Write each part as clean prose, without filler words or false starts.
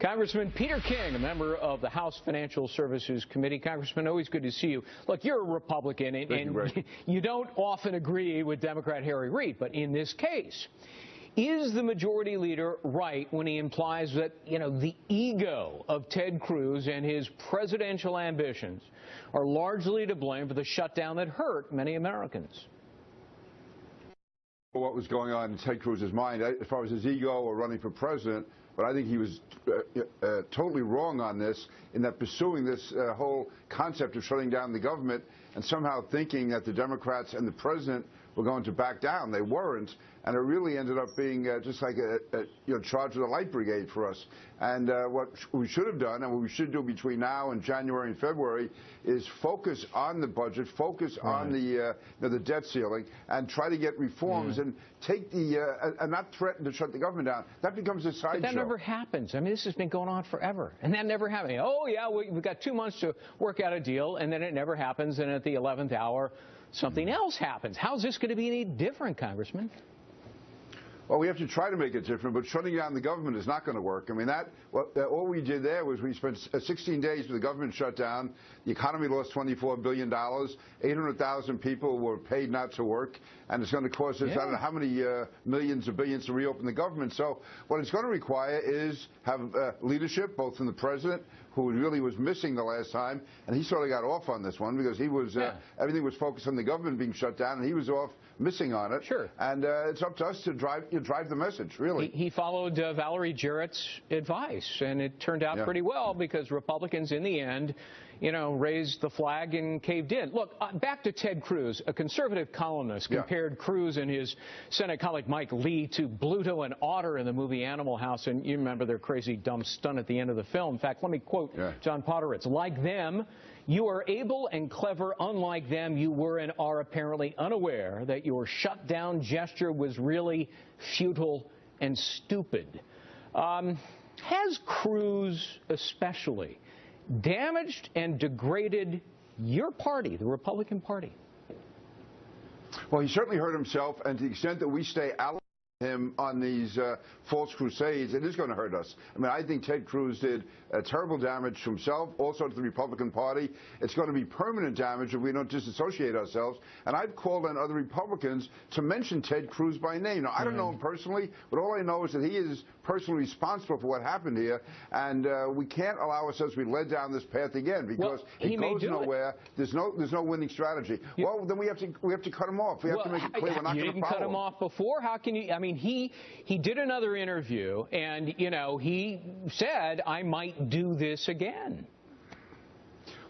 Congressman Peter King, a member of the House Financial Services Committee. Congressman, always good to see you. Look, you're a Republican, and you don't often agree with Democrat Harry Reid, but in this case, is the majority leader right when he implies that, the ego of Ted Cruz and his presidential ambitions are largely to blame for the shutdown that hurt many Americans? What was going on in Ted Cruz's mind as far as his ego or running for president, but I think he was totally wrong on this, in that pursuing this whole concept of shutting down the government and somehow thinking that the Democrats and the president were going to back down. They weren't, and it really ended up being just like a charge of the light brigade for us. And what we should have done, and what we should do between now and January and February, is focus on the budget, focus on the debt ceiling, and try to get reforms and take the and not threaten to shut the government down. That becomes a sideshow. But that never happens. I mean, this has been going on forever, and that never happened. Oh yeah, we've got 2 months to work out a deal, and then it never happens, and at the 11th hour, something else happens. How's this going to be any different, Congressman? Well, we have to try to make it different, but shutting down the government is not going to work. I mean, all we did there was we spent 16 days with the government shut down. The economy lost $24 billion. 800,000 people were paid not to work, and it's going to cost us, I don't know how many millions or billions to reopen the government. So what it's going to require is have leadership, both from the president, who really was missing the last time, and he sort of got off on this one because he was everything was focused on the government being shut down, and he was off missing on it. Sure. And it's up to us to drive the message, really. He followed Valerie Jarrett's advice, and it turned out pretty well, because Republicans, in the end, raised the flag and caved in. Look, back to Ted Cruz. A conservative columnist compared Cruz and his Senate colleague Mike Lee to Bluto and Otter in the movie Animal House, and you remember their crazy dumb stunt at the end of the film. In fact, let me quote John Podhoretz. Like them, you are able and clever. Unlike them, you were and are apparently unaware that your shutdown gesture was really futile and stupid. Has Cruz especially damaged and degraded your party, the Republican Party? Well, he certainly hurt himself, and to the extent that we stay out him on these false crusades, it is going to hurt us. I mean, I think Ted Cruz did terrible damage to himself, also to the Republican Party. It's going to be permanent damage if we don't disassociate ourselves. And I've called on other Republicans to mention Ted Cruz by name. Now, I don't know him personally, but all I know is that he is personally responsible for what happened here, and we can't allow ourselves to be led down this path again, because it goes nowhere. There's no winning strategy. Well, then we have to cut him off. We have to make it clear we're not going to follow him. You didn't cut him off before. How can you? I mean, he did another interview, and he said, I might do this again.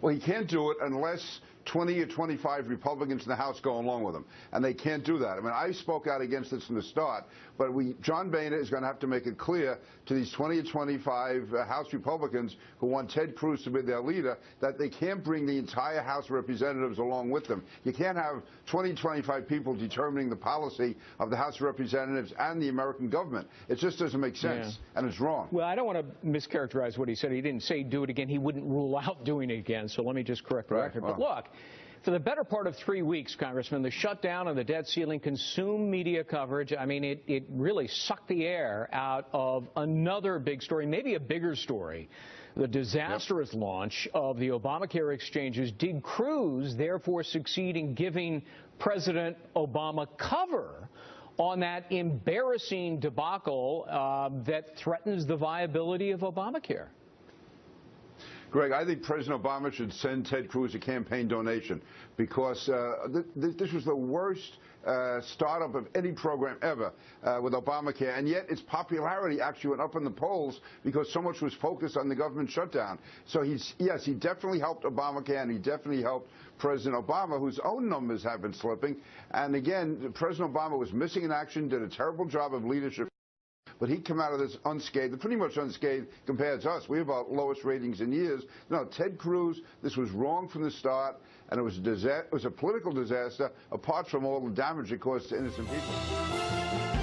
Well, he can't do it unless 20 or 25 Republicans in the House go along with him, and they can't do that. I mean, I spoke out against this from the start, but John Boehner is going to have to make it clear to these 20 or 25 House Republicans who want Ted Cruz to be their leader that they can't bring the entire House of Representatives along with them. You can't have 20, 25 people determining the policy of the House of Representatives and the American government. It just doesn't make sense, and it's wrong. Well, I don't want to mischaracterize what he said. He didn't say do it again. He wouldn't rule out doing it again, so let me just correct the record. But look, for the better part of 3 weeks, Congressman, the shutdown and the debt ceiling consumed media coverage. I mean, it really sucked the air out of another big story, maybe a bigger story. The disastrous launch of the Obamacare exchanges. Did Cruz therefore succeed in giving President Obama cover on that embarrassing debacle that threatens the viability of Obamacare? Greg, I think President Obama should send Ted Cruz a campaign donation, because this was the worst startup of any program ever with Obamacare, and yet its popularity actually went up in the polls because so much was focused on the government shutdown. So he definitely helped Obamacare, and he definitely helped President Obama, whose own numbers have been slipping. And again, President Obama was missing in action, did a terrible job of leadership. But he'd come out of this unscathed, pretty much unscathed compared to us. We have our lowest ratings in years. No, Ted Cruz, this was wrong from the start, and it was a political disaster, apart from all the damage it caused to innocent people.